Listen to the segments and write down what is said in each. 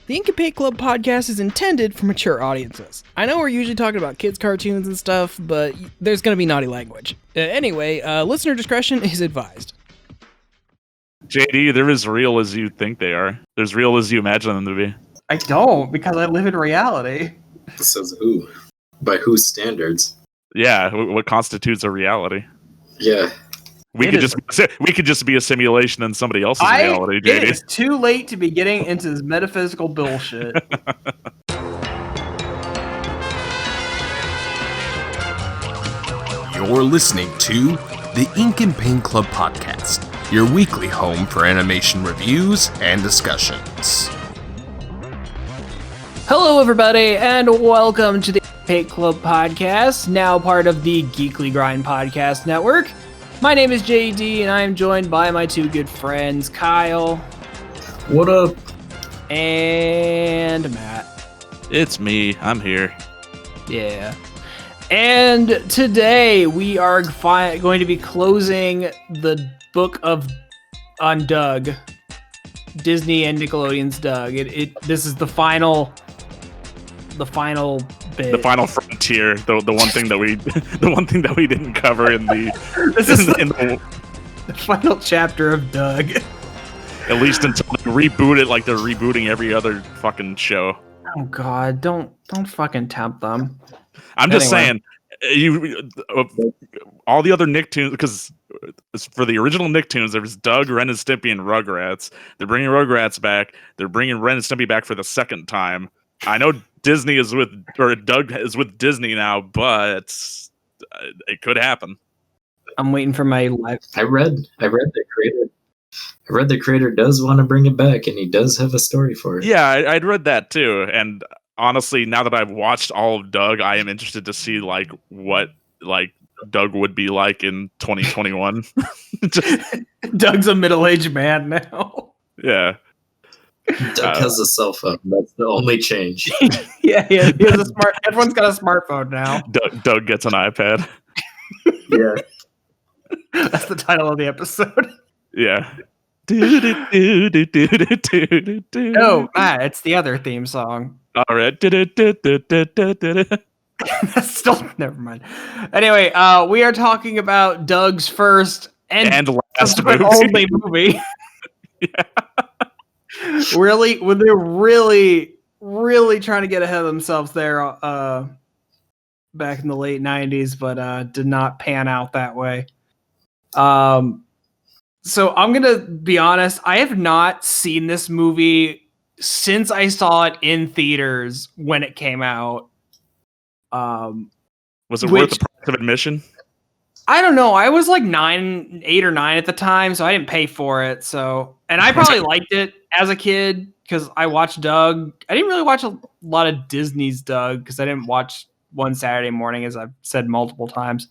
The Ink and Paint Club podcast is intended for mature audiences. I know we're usually talking about kids' cartoons and stuff, but there's going to be naughty language. Anyway, listener discretion is advised. JD, they're as real as you think they are. They're as real as you imagine them to be. I don't, because I live in reality. Says who? By whose standards? Yeah, what constitutes a reality? Yeah. We could just be a simulation in somebody else's reality, JD. It is too late to be getting into this metaphysical bullshit. You're listening to the Ink and Paint Club podcast, your weekly home for animation reviews and discussions. Hello, everybody, and welcome to the Ink and Paint Club podcast, now part of the Geekly Grind podcast network. My name is JD, and I am joined by my two good friends, Kyle. What up? And Matt. It's me. I'm here. Yeah. And today we are going to be closing the book on Doug. Disney and Nickelodeon's Doug. This is the final bit. The final frontier. The one thing that we didn't cover in the The final chapter of Doug. At least until they reboot it like they're rebooting every other fucking show. Oh God! Don't fucking tempt them. I'm just saying, all the other Nicktoons, because for the original Nicktoons, there was Doug, Ren and Stimpy, and Rugrats. They're bringing Rugrats back. They're bringing Ren and Stimpy back for the second time. I know Doug is with Disney now, but it could happen. I'm waiting for my live. I read the creator does want to bring it back, and he does have a story for it. Yeah, I'd read that too, and honestly, now that I've watched all of Doug, I am interested to see what Doug would be like in 2021. Doug's a middle-aged man now. Yeah. Doug has a cell phone. That's the only change. Yeah, he has a smart. Everyone's got a smartphone now. Doug gets an iPad. Yeah. That's the title of the episode. Yeah. No, Matt, it's the other theme song. All right. That's still never mind. Anyway, we are talking about Doug's first and last only movie. Yeah. Really, when they're really trying to get ahead of themselves there, back in the late 90s, but did not pan out that way. So I'm gonna be honest, I have not seen this movie since I saw it in theaters when it came out. Was it worth the price of admission? I don't know. I was like 8 or 9 at the time, so I didn't pay for it. And I probably liked it as a kid because I watched Doug. I didn't really watch a lot of Disney's Doug because I didn't watch One Saturday Morning, as I've said multiple times.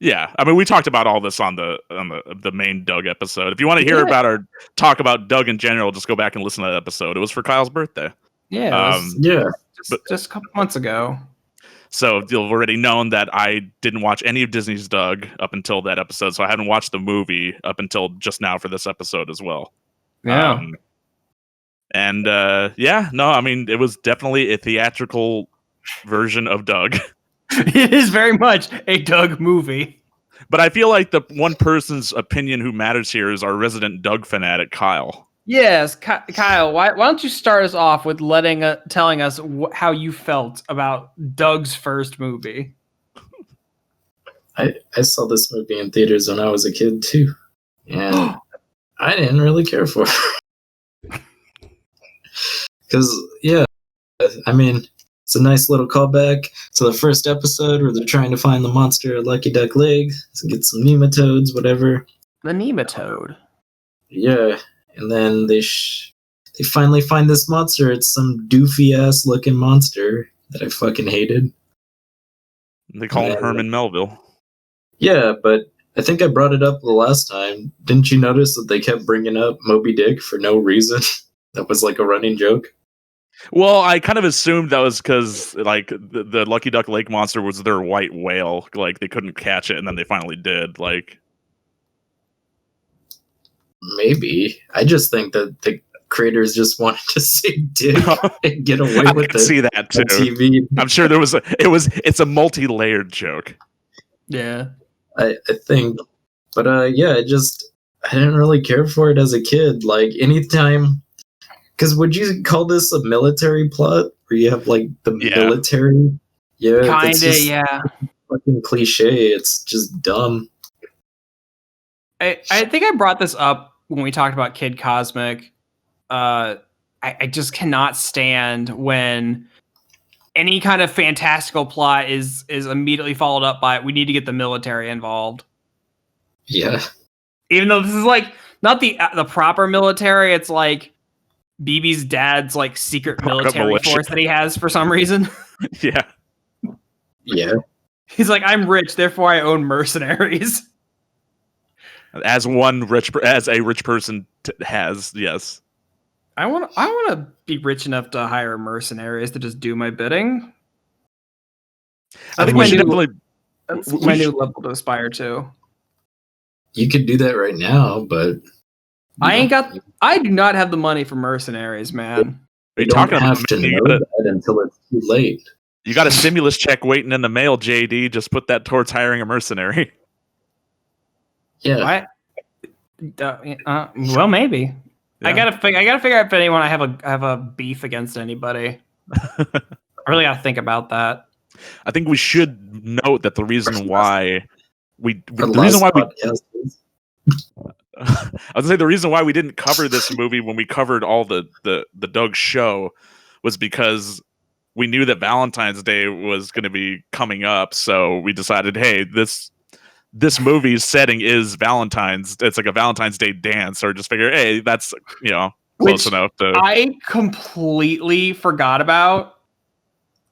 Yeah, I mean, we talked about all this on the main Doug episode. If you want to hear about our talk about Doug in general, just go back and listen to that episode. It was for Kyle's birthday. Yeah, just a couple months ago. So you've already known that I didn't watch any of Disney's Doug up until that episode, so I haven't watched the movie up until just now for this episode as well. Yeah. I mean, it was definitely a theatrical version of Doug. It is very much a Doug movie. But I feel like the one person's opinion who matters here is our resident Doug fanatic, Kyle. Yes, Kyle, why don't you start us off with telling us how you felt about Doug's first movie? I saw this movie in theaters when I was a kid too, and I didn't really care for it. Because, I mean, it's a nice little callback to the first episode where they're trying to find the monster at Lucky Duck Lake, get some nematodes, whatever. The nematode. Yeah. And then they finally find this monster. It's some doofy-ass looking monster that I fucking hated. They call him Herman Melville. Yeah, but I think I brought it up the last time. Didn't you notice that they kept bringing up Moby Dick for no reason? That was like a running joke. Well, I kind of assumed that was because like the Lucky Duck Lake monster was their white whale. Like they couldn't catch it, and then they finally did. Like maybe. I just think that creators just wanted to say dick and get away I with can it see that too. on TV. I'm sure it's a multi-layered joke. Yeah. I think, but I didn't really care for it as a kid. Like anytime, because would you call this a military plot where you have like the military? Yeah, it's Kinda, just yeah. fucking cliche. It's just dumb. I think I brought this up when we talked about Kid Cosmic. I just cannot stand when any kind of fantastical plot is immediately followed up by we need to get the military involved. Yeah, Even though this is like not the proper military, it's like BB's dad's like secret military militia. force that he has for some reason. Yeah. yeah. He's like, I'm rich, therefore I own mercenaries. As a rich person has, yes. I want to be rich enough to hire mercenaries to just do my bidding. I think we should definitely. That's we my should- new level to aspire to. You could do that right now, but I do not have the money for mercenaries, man. Are You you don't talking have about? to know that until it's too late. You got a stimulus check waiting in the mail, JD. Just put that towards hiring a mercenary. Yeah, Well, maybe. I Yeah. gotta figure out if anyone I have a beef against anybody. I really gotta think about that. I think we should note that the reason why we Our the reason last why we podcast is- I was gonna say the reason why we didn't cover this movie when we covered all the Doug show was because we knew that Valentine's Day was going to be coming up, so we decided, hey, this movie's setting is Valentine's. It's like a Valentine's Day dance, or just figure, hey, that's close Which enough to. I completely forgot about.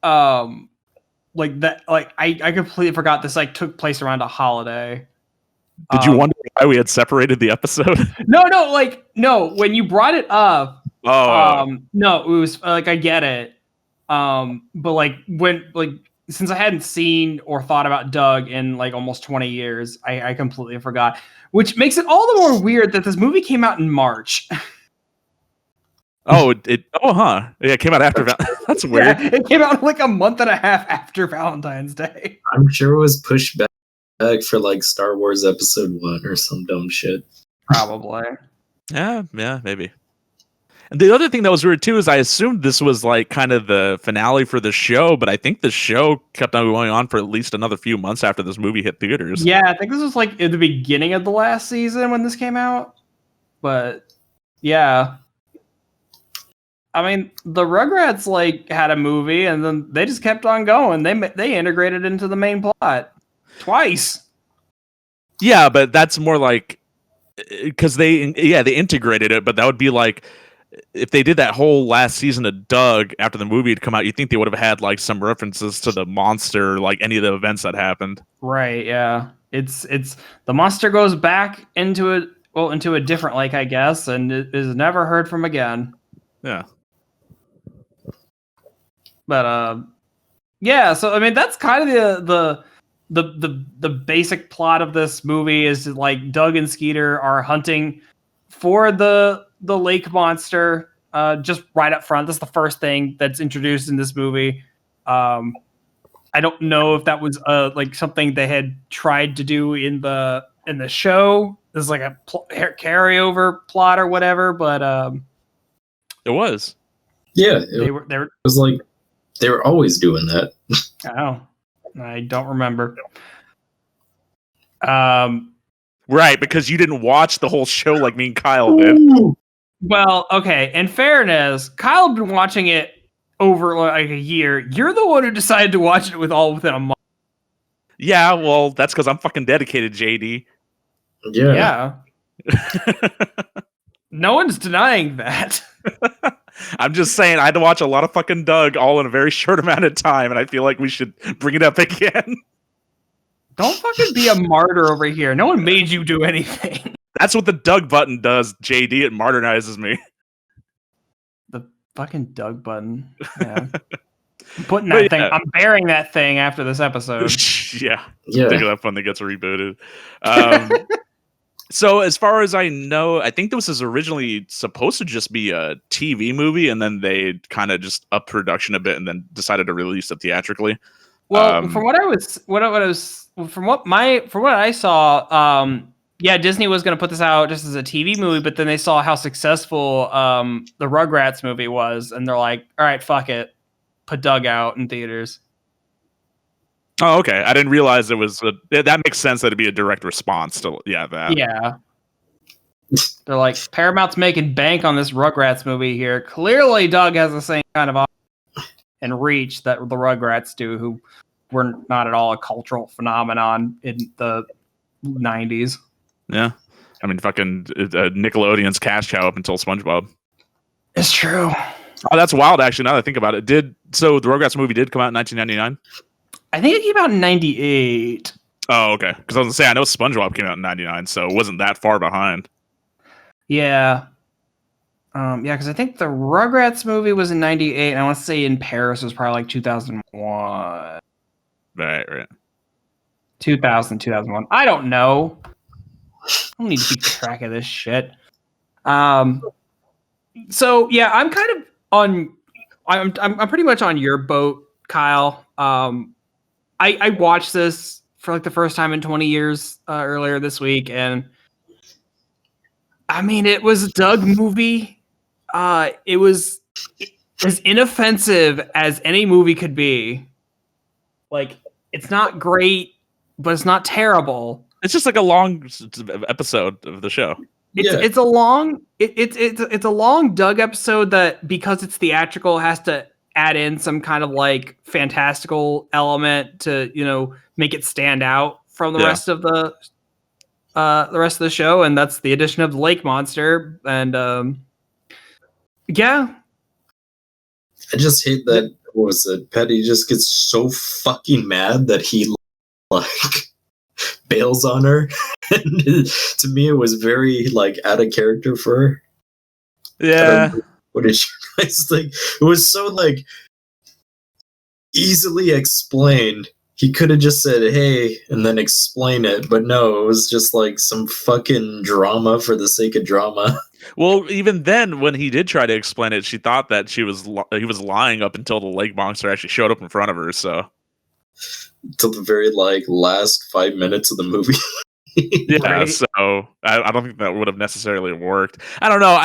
Like that. Like I completely forgot this. Like took place around a holiday. Did you wonder why we had separated the episode? No. When you brought it up, Oh, no, it was like I get it. But like since I hadn't seen or thought about Doug in like almost 20 years, I completely forgot. Which makes it all the more weird that this movie came out in March. Yeah, it came out after. That's weird. Yeah, it came out like a month and a half after Valentine's Day. I'm sure it was pushed back for like Star Wars Episode 1 or some dumb shit. Probably. Yeah, maybe. And the other thing that was weird too is I assumed this was like kind of the finale for the show, but I think the show kept on going on for at least another few months after this movie hit theaters. Yeah, I think this was like at the beginning of the last season when this came out. But yeah. I mean, the Rugrats like had a movie and then they just kept on going. They integrated into the main plot twice. Yeah, but that's more like because they integrated it, but that would be like if they did that whole last season of Doug after the movie had come out, you'd think they would have had like some references to the monster, like any of the events that happened. Right, yeah. It's the monster goes back into a different lake, I guess, and it is never heard from again. Yeah. But yeah, so I mean that's kind of the basic plot of this movie is like Doug and Skeeter are hunting for the lake monster just right up front. That's the first thing that's introduced in this movie. I don't know if that was like something they had tried to do in the show. This is like a carryover plot or whatever, but It was. Yeah, they it were was like they were always doing that. I don't remember. Right, because you didn't watch the whole show like me and Kyle did. Well, okay. In fairness, Kyle had been watching it over like a year. You're the one who decided to watch it within a month. Yeah, well, that's because I'm fucking dedicated, JD. Yeah. No one's denying that. I'm just saying I had to watch a lot of fucking Doug all in a very short amount of time, and I feel like we should bring it up again. Don't fucking be a martyr over here. No one made you do anything. That's what the Doug button does, JD. It modernizes me. The fucking Doug button. Yeah. I'm putting But that thing. yeah. I'm bearing that thing after this episode. Yeah. Yeah. Think of that when it gets rebooted. So as far as I know, I think this was originally supposed to just be a TV movie, and then they kind of just upped production a bit, and then decided to release it theatrically. Well, from what I saw, yeah, Disney was going to put this out just as a TV movie, but then they saw how successful the Rugrats movie was, and they're like, "All right, fuck it, put Doug out in theaters." Oh, okay. I didn't realize it was. That makes sense that it'd be a direct response to that. Yeah, they're like, Paramount's making bank on this Rugrats movie here. Clearly, Doug has the same kind of and reach that the Rugrats do, who were not at all a cultural phenomenon in the 90s. Yeah. I mean, fucking Nickelodeon's cash cow up until SpongeBob. It's true. Oh, that's wild, actually, now that I think about it. So the Rugrats movie did come out in 1999? I think it came out in 98. Oh, okay. Because I was going to say, I know SpongeBob came out in 99, so it wasn't that far behind. Yeah. Yeah, because I think the Rugrats movie was in 98, and I want to say In Paris was probably like 2001. Right. 2001. I don't know. I don't need to keep track of this shit. So yeah, I'm kind of on. I'm pretty much on your boat, Kyle. I watched this for like the first time in 20 years earlier this week, and I mean, it was a Doug movie. It was as inoffensive as any movie could be. Like, it's not great, but it's not terrible. It's just like a long episode of the show. It's a long Doug episode that, because it's theatrical, has to add in some kind of like fantastical element to make it stand out from the rest of the rest of the show, and that's the addition of the lake monster. And yeah, I just hate that. What was it? Patty just gets so fucking mad that he like bails on her. And to me, it was very like out of character for her. Yeah. What did you guys think? It was so like easily explained. He could have just said, "Hey," and then explain it, but no, it was just like some fucking drama for the sake of drama. Well, even then, when he did try to explain it, she thought that he was lying up until the lake monster actually showed up in front of her. So, Till the very like last 5 minutes of the movie. yeah. Right. So I don't think that would have necessarily worked. I don't know.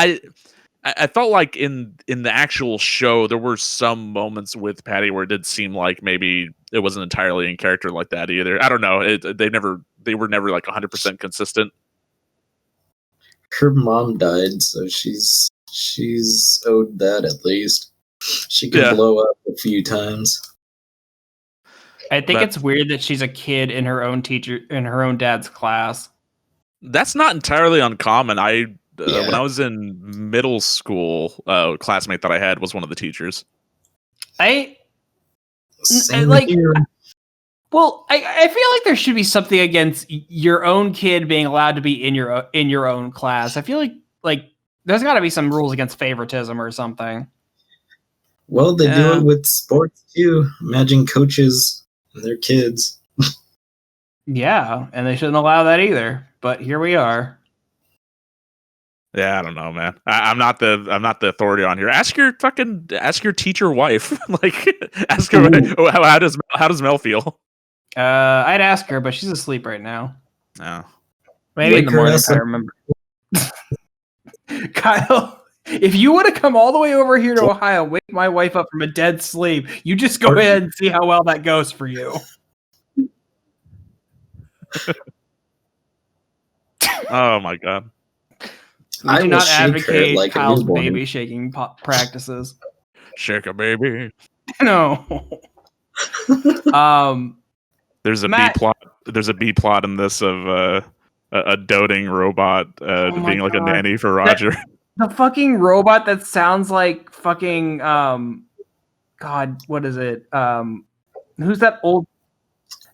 I felt like in the actual show there were some moments with Patty where it did seem like maybe it wasn't entirely in character like that either. I don't know. They were never like 100% consistent. Her mom died, so she's owed that at least. She could blow up a few times. I think it's weird that she's a kid in her own dad's class. That's not entirely uncommon. When I was in middle school, a classmate that I had was one of the teachers. I Same like. here. Well, I feel like there should be something against your own kid being allowed to be in your own class. I feel like there's got to be some rules against favoritism or something. Well, they do it with sports too. Imagine coaches and their kids. Yeah, and they shouldn't allow that either. But here we are. Yeah, I don't know, man. I'm not the authority on here. Ask your teacher wife. Like, ask her how does Mel feel. I'd ask her, but she's asleep right now. No. Maybe in the morning if I remember. Kyle, if you want to come all the way over here to Ohio, wake my wife up from a dead sleep, you just go ahead and see how well that goes for you. Oh my god. We do not shake her advocate like a Kyle's newborn. baby shaking practices. Shake a baby. No. There's a Matt- B plot. There's a B plot in this of a doting robot being like God. a nanny for Roger. The fucking robot that sounds like fucking God, what is it? Who's that old?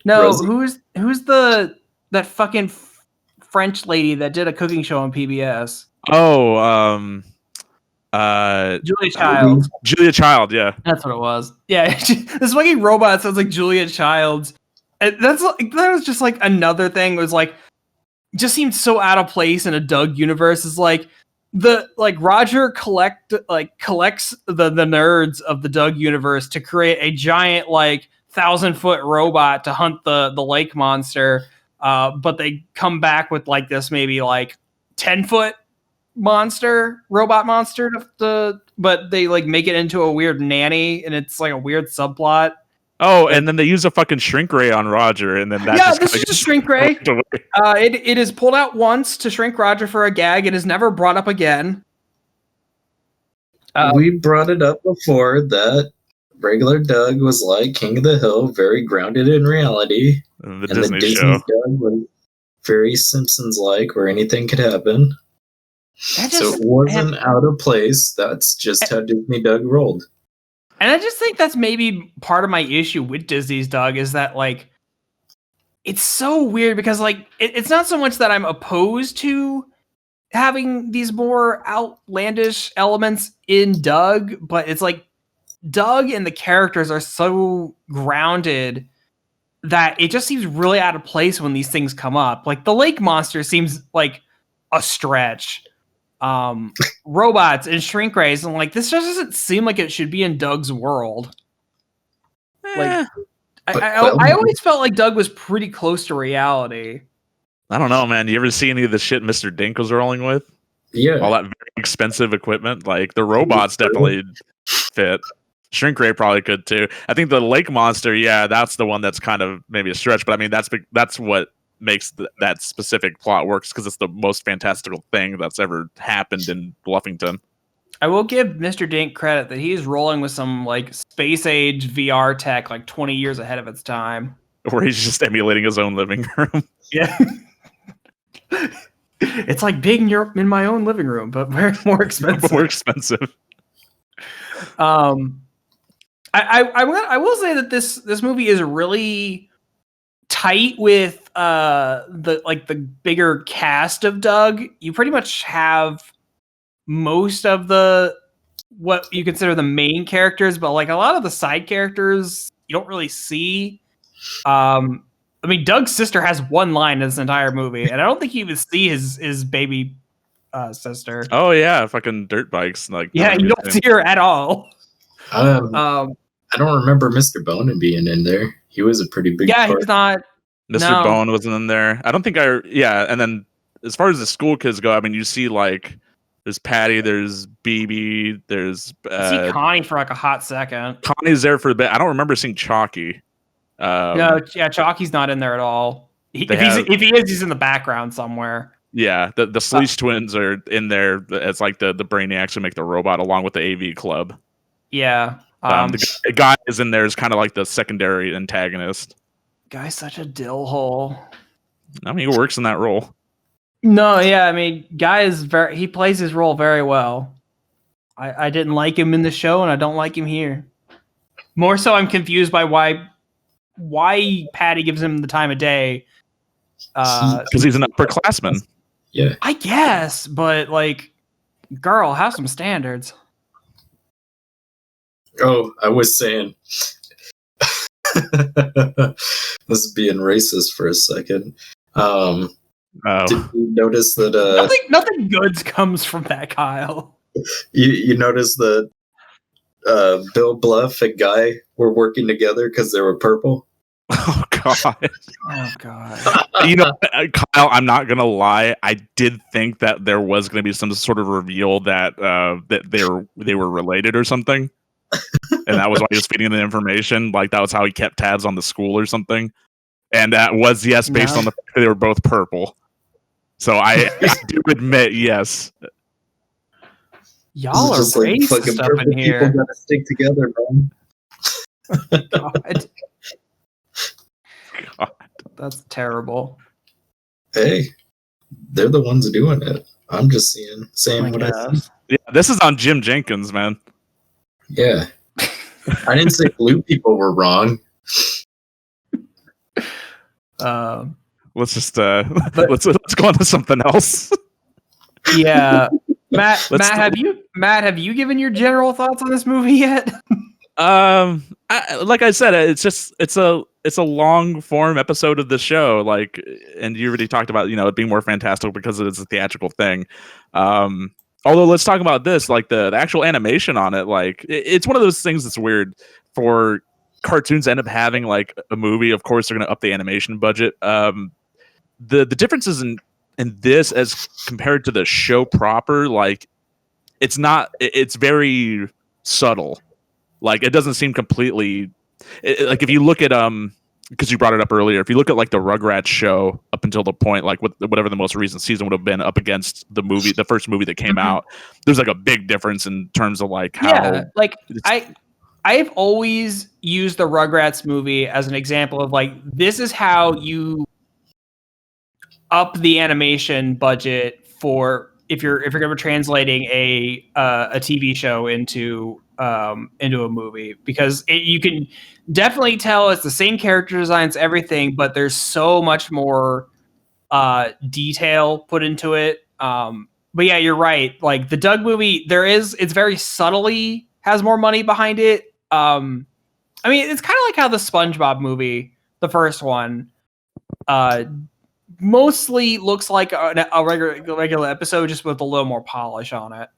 No, Rosie? who's that fucking French lady that did a cooking show on PBS? Oh, Julia Childs. Julia Child. Yeah. That's what it was. Yeah, this fucking robot sounds like Julia Childs. And that was just like another thing. It was like, just seems so out of place in a Doug universe. Is like Roger collects the nerds of the Doug universe to create a giant 1,000-foot robot to hunt the lake monster. But they come back with this maybe 10-foot robot monster but they make it into a weird nanny, and it's a weird subplot. Oh, and then they use a fucking shrink ray on Roger, and then this is just shrink ray. It is pulled out once to shrink Roger for a gag. It is never brought up again. We brought it up before that regular Doug was like King of the Hill, very grounded in reality. The Disney show. Doug was very Simpsons-like, where anything could happen. So it wasn't out of place. That's just how Disney Doug rolled. And I just think that's maybe part of my issue with Disney's Doug is that it's so weird because it's not so much that I'm opposed to having these more outlandish elements in Doug, but it's Doug and the characters are so grounded that it just seems really out of place when these things come up. The lake monster seems like a stretch. Robots and shrink rays, and this just doesn't seem like it should be in Doug's world. I always felt like Doug was pretty close to reality. I don't know, man. You ever see any of the shit Mr. Dink was rolling with? Yeah. All that very expensive equipment. The robots definitely fit. Shrink ray probably could too. I think the lake monster, yeah, that's the one that's kind of maybe a stretch, but I mean that's what makes that specific plot works, because it's the most fantastical thing that's ever happened in Bluffington. I will give Mr. Dink credit that he's rolling with some space age VR tech 20 years ahead of its time. Where he's just emulating his own living room. Yeah. It's like being in my own living room, but very more expensive. More expensive. I will say that this movie is really tight with the bigger cast of Doug. You pretty much have most of what you consider the main characters, but a lot of the side characters you don't really see. I mean, Doug's sister has one line in this entire movie, and I don't think you even see his baby sister. Oh yeah, fucking dirt bikes. Yeah, you don't see her at all. I don't remember Mr. Bonin being in there. He was a pretty big part. He's not. Mr. Bowen wasn't in there. I don't think and then as far as the school kids go, I mean, you see there's Patty, there's BB, there's I see Connie for a hot second. Connie's there for a bit. I don't remember seeing Chalky. No, yeah, Chalky's not in there at all. If he is, he's in the background somewhere. Yeah, the Sleece twins are in there as the brainiacs who make the robot, along with the AV Club. Yeah. The guy is in there as kind of the secondary antagonist. Guy's such a dill hole. I mean, he works in that role. No, yeah, I mean, Guy he plays his role very well. I didn't like him in the show, and I don't like him here. More so, I'm confused by why Patty gives him the time of day. Because he's an upperclassman. Yeah. I guess, but girl, have some standards. Oh, I was saying, this is being racist for a second. Did you notice that nothing good comes from that, Kyle? You notice that Bill Bluff and Guy were working together because they were purple? Oh god. Oh god. Kyle, I'm not gonna lie. I did think that there was gonna be some sort of reveal that they were related or something. And that was why he was feeding the information. That was how he kept tabs on the school or something. And that was, yes, based on the fact that they were both purple. So I do admit, yes. Y'all are racist up in here. People gotta stick together, man. God. That's terrible. Hey, they're the ones doing it. I'm just saying what I see. Yeah, this is on Jim Jenkins, man. Yeah. I didn't say blue people were wrong. Let's just let's go on to something else. Yeah. Matt, have you given your general thoughts on this movie yet? like I said, it's a long form episode of the show. Like, and you already talked about it being more fantastical because it is a theatrical thing. Although let's talk about this, like the actual animation on it. Like, it's one of those things that's weird for cartoons to end up having like a movie. Of course, they're going to up the animation budget. The differences in this as compared to the show proper, like it's very subtle. Like, it doesn't seem completely like, if you look at because you brought it up earlier, if you look at like the Rugrats show up until the point, like whatever the most recent season would have been up against the first movie that came out, there's like a big difference in terms of like how I've always used the Rugrats movie as an example of like, this is how you up the animation budget for if you're going to be translating a TV show into a movie, because you can definitely tell it's the same character designs, everything, but there's so much more detail put into it. But yeah, you're right. Like the Doug movie, it's very subtly has more money behind it. I mean, it's kind of like how the SpongeBob movie, the first one, mostly looks like a regular episode, just with a little more polish on it.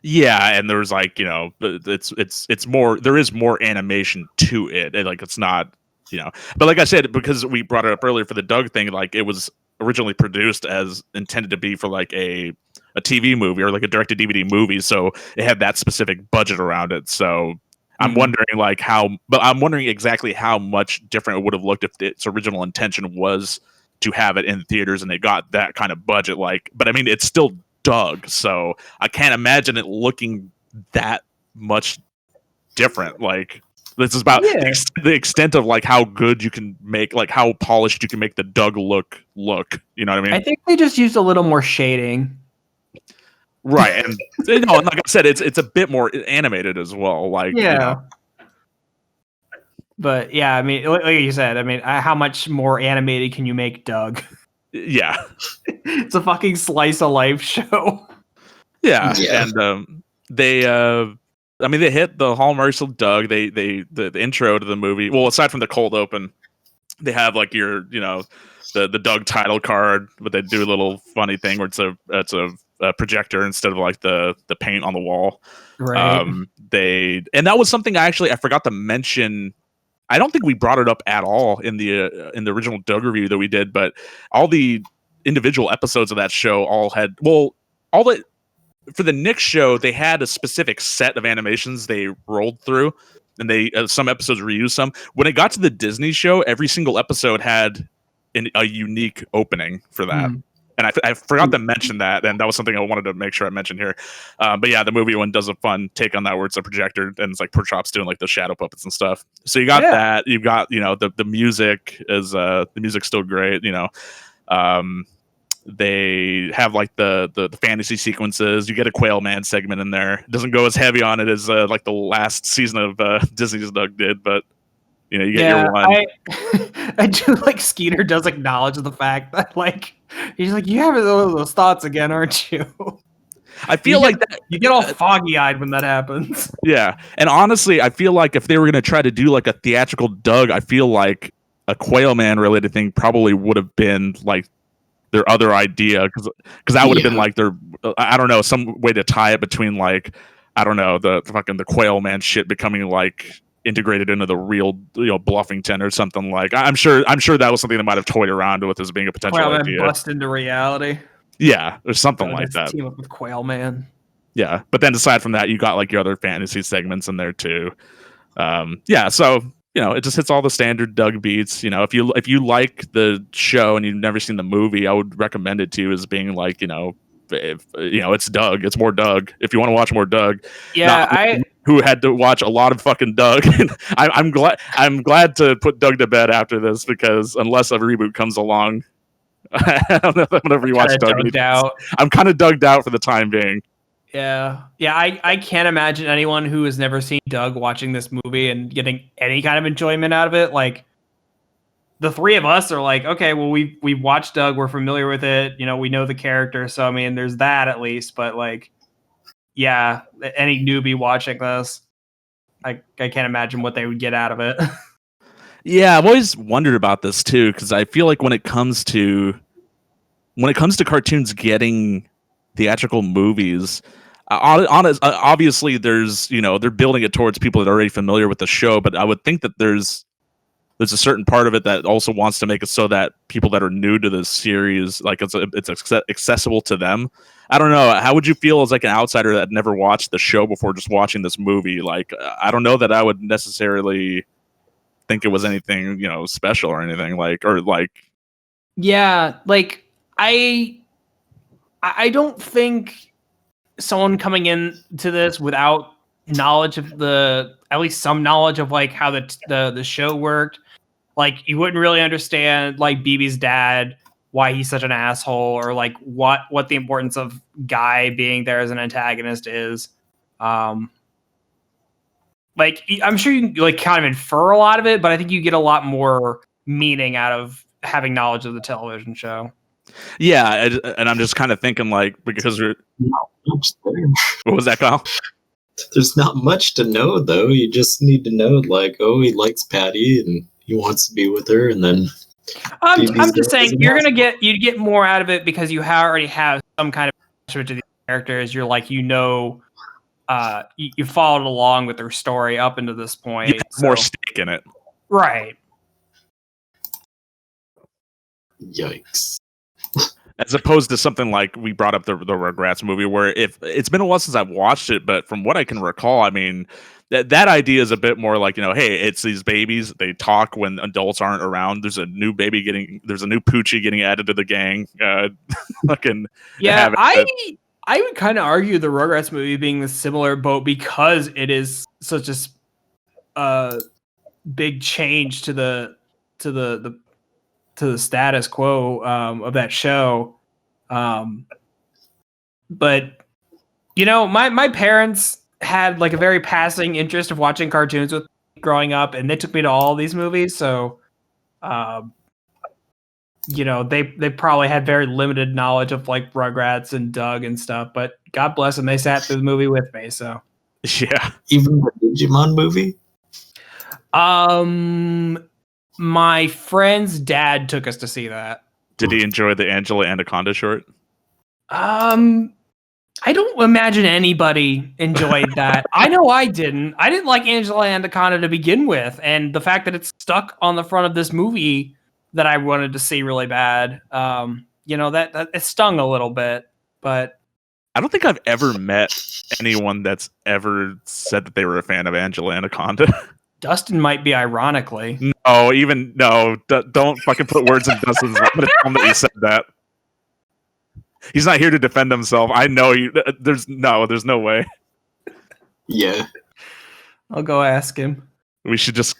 Yeah, and there's like it's more, there is more animation to it, and like it's not but like I said, because we brought it up earlier for the Doug thing, like it was originally produced as intended to be for like a TV movie or like a direct to DVD movie, so it had that specific budget around it. So I'm wondering I'm wondering exactly how much different it would have looked if its original intention was to have it in theaters and they got that kind of budget. Like, but I mean, it's still Doug, so I can't imagine it looking that much different. Like, this is about the extent of like how good you can make, like how polished you can make the Doug look. You know what I mean? I think they just used a little more shading. Right, and like I said, it's a bit more animated as well. Like, But yeah, I mean, like you said, I mean, how much more animated can you make Doug? Yeah, it's a fucking slice of life show. Yeah. And they hit the hallmarks of Doug. The intro to the movie. Well, aside from the cold open, they have like your the Doug title card, but they do a little funny thing where it's a projector instead of like the paint on the wall. Right. And that was something I forgot to mention. I don't think we brought it up at all in the original Doug review that we did, but all the individual episodes of that show for the Nick show, they had a specific set of animations they rolled through, and they some episodes reused some. When it got to the Disney show, every single episode had a unique opening for that. And I forgot to mention that, and that was something I wanted to make sure I mentioned here. But yeah, the movie one does a fun take on that, where it's a projector and it's like Pork Chop's doing like the shadow puppets and stuff. So you got that. You've got the music is the music's still great. They have like the fantasy sequences. You get a Quail Man segment in there. It doesn't go as heavy on it as like the last season of Disney's Doug did, but you get your one. I do like Skeeter does acknowledge the fact that like he's like, you have those thoughts again, aren't you? I feel like that you get all foggy eyed when that happens. Yeah, and honestly, I feel like if they were going to try to do like a theatrical Doug, I feel like a Quail Man related thing probably would have been like their other idea, because that would have been like their I don't know, some way to tie it between like I don't know the Quail Man shit becoming like integrated into the real Bluffington or something. Like I'm sure that was something they might have toyed around with as being a potential idea. Bust into reality. Yeah, or something like that. Team up with Quail Man. Yeah, but then aside from that, you got like your other fantasy segments in there too. Yeah, so it just hits all the standard Doug beats. If you like the show and you've never seen the movie, I would recommend it to you as being like it's Doug. It's more Doug. If you want to watch more Doug, who had to watch a lot of fucking Doug. I'm glad to put Doug to bed after this, because unless a reboot comes along, I don't know. Whenever you watch Doug, I'm kind of Dugged out for the time being. Yeah. I can't imagine anyone who has never seen Doug watching this movie and getting any kind of enjoyment out of it. Like, the three of us are like, okay, well, we watched Doug, we're familiar with it, we know the character, so I mean, there's that at least. But like, yeah, any newbie watching this, I can't imagine what they would get out of it. Yeah, I've always wondered about this too, because I feel like when it comes to cartoons getting theatrical movies, obviously there's they're building it towards people that are already familiar with the show, but I would think that there's a certain part of it that also wants to make it so that people that are new to this series, like it's accessible to them. I don't know. How would you feel as like an outsider that never watched the show before, just watching this movie? Like, I don't know that I would necessarily think it was anything, special or anything Yeah, like I don't think someone coming into this without knowledge of at least some knowledge of like how the show worked, like you wouldn't really understand like BB's dad, why he's such an asshole, or like what the importance of Guy being there as an antagonist is. Like I'm sure you can like kind of infer a lot of it, but I think you get a lot more meaning out of having knowledge of the television show. Yeah, and I'm just kind of thinking like, because Not much there. what was that, Kyle? There's not much to know though. You just need to know like, oh, he likes Patty and he wants to be with her, and then I'm BB's just dad is saying an you'd asshole. get more out of it because you already have some kind of attachment to these characters. You're like you followed along with their story up into this point. Yeah, more stake in it. Right. Yikes. As opposed to something like we brought up the Rugrats movie, where if it's been a while since I've watched it, but from what I can recall, I mean, that idea is a bit more like, hey, it's these babies, they talk when adults aren't around. There's a new Poochie getting added to the gang. Fucking Yeah, I would kind of argue the Rugrats movie being the similar boat because it is such a big change to the status quo of that show. But my parents had like a very passing interest of watching cartoons with me growing up, and they took me to all these movies. So, they probably had very limited knowledge of like Rugrats and Doug and stuff. But God bless them, they sat through the movie with me. So, yeah. Even the Digimon movie? my friend's dad took us to see that. Did he enjoy the Angela Anaconda short? I don't imagine anybody enjoyed that. I know I didn't. I didn't like Angela Anaconda to begin with, and the fact that it's stuck on the front of this movie that I wanted to see really bad, that it stung a little bit. But I don't think I've ever met anyone that's ever said that they were a fan of Angela Anaconda. Dustin might be, ironically. Don't fucking put words in Dustin's mouth. I'm gonna tell him that you said that. He's not here to defend himself. I know you. There's no way. Yeah. I'll go ask him. We should just.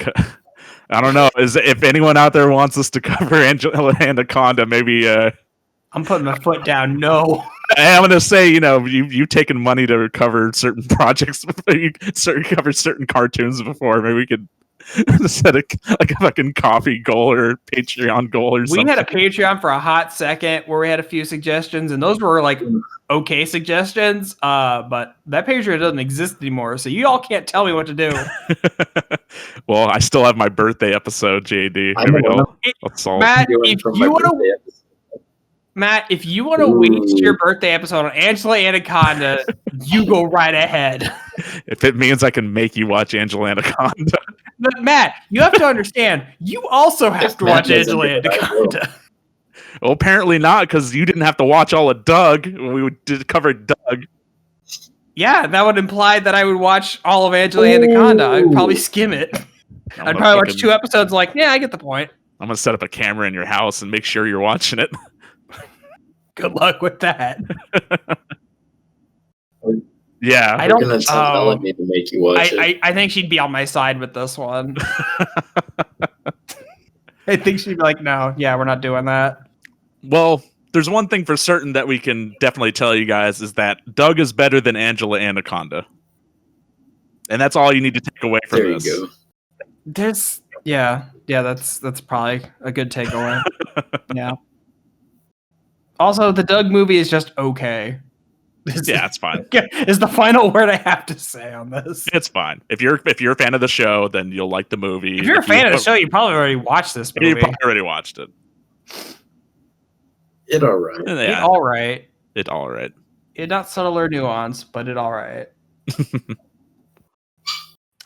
I don't know. If anyone out there wants us to cover Angela Anaconda, maybe. I'm putting my foot down. No. I'm gonna say, you've taken money to cover certain projects. You covered certain cartoons before. Maybe we could set a fucking coffee goal or Patreon goal or something. We had a Patreon for a hot second where we had a few suggestions, and those were like okay suggestions. But that Patreon doesn't exist anymore, so you all can't tell me what to do. Well, I still have my birthday episode, JD. I know. Matt, if you want to waste your birthday episode on Angela Anaconda, you go right ahead. If it means I can make you watch Angela Anaconda. But Matt, you have to understand, you also have to watch Angela Anaconda. Well, apparently not, because you didn't have to watch all of Doug. We did cover Doug. Yeah, that would imply that I would watch all of Angela Anaconda. I'd probably skim it. I'd probably watch 2 episodes like, yeah, I get the point. I'm going to set up a camera in your house and make sure you're watching it. Good luck with that. Yeah. I don't tell me to make you watch it. I think she'd be on my side with this one. I think she'd be like, no, yeah, we're not doing that. Well, there's one thing for certain that we can definitely tell you guys is that Doug is better than Angela Anaconda. And that's all you need to take away from this. There you go. That's probably a good takeaway. Yeah. Also, the Doug movie is just okay. Yeah, it's fine. Is the final word I have to say on this. It's fine. If you're a fan of the show, then you'll like the movie. If you're a fan of the show, you probably already watched this movie. You probably already watched it. It all right. It Yeah, all right. it all right. It not subtle or nuanced, but it all right.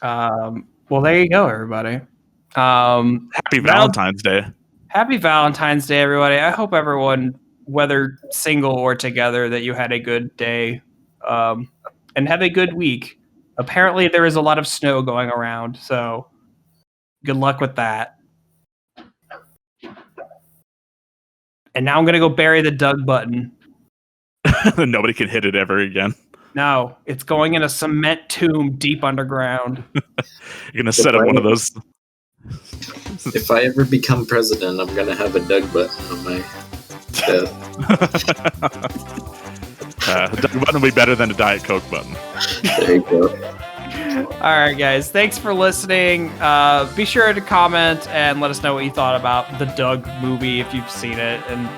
Well, there you go, everybody. Happy Valentine's Day. Happy Valentine's Day, everybody. I hope everyone, whether single or together, that you had a good day and have a good week. Apparently, there is a lot of snow going around, so good luck with that. And now I'm going to go bury the Doug button. Nobody can hit it ever again. No, it's going in a cement tomb deep underground. You're gonna set up one of those. If I ever become president, I'm gonna have a Doug button on my death. The Doug button will be better than a Diet Coke button. There you go. All right, guys. Thanks for listening. Be sure to comment and let us know what you thought about the Doug movie if you've seen it. And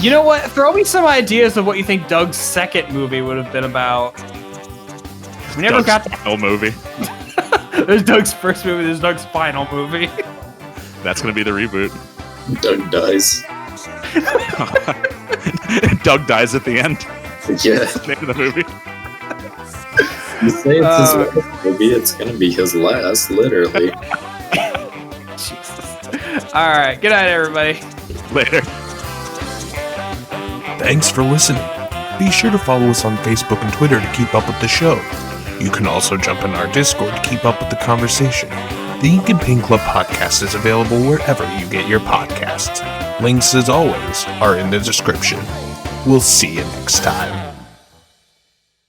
you know what? Throw me some ideas of what you think Doug's second movie would have been about. We never Doug's got that. final movie. There's Doug's first movie. There's Doug's final movie. That's gonna be the reboot. Doug dies. Doug dies at the end. Yeah. That's the name of the movie. You say it's his last movie, it's gonna be his last, literally. Jesus. All right. Good night, everybody. Later. Thanks for listening. Be sure to follow us on Facebook and Twitter to keep up with the show. You can also jump in our Discord to keep up with the conversation. The Ink and Paint Club podcast is available wherever you get your podcasts. Links, as always, are in the description. We'll see you next time.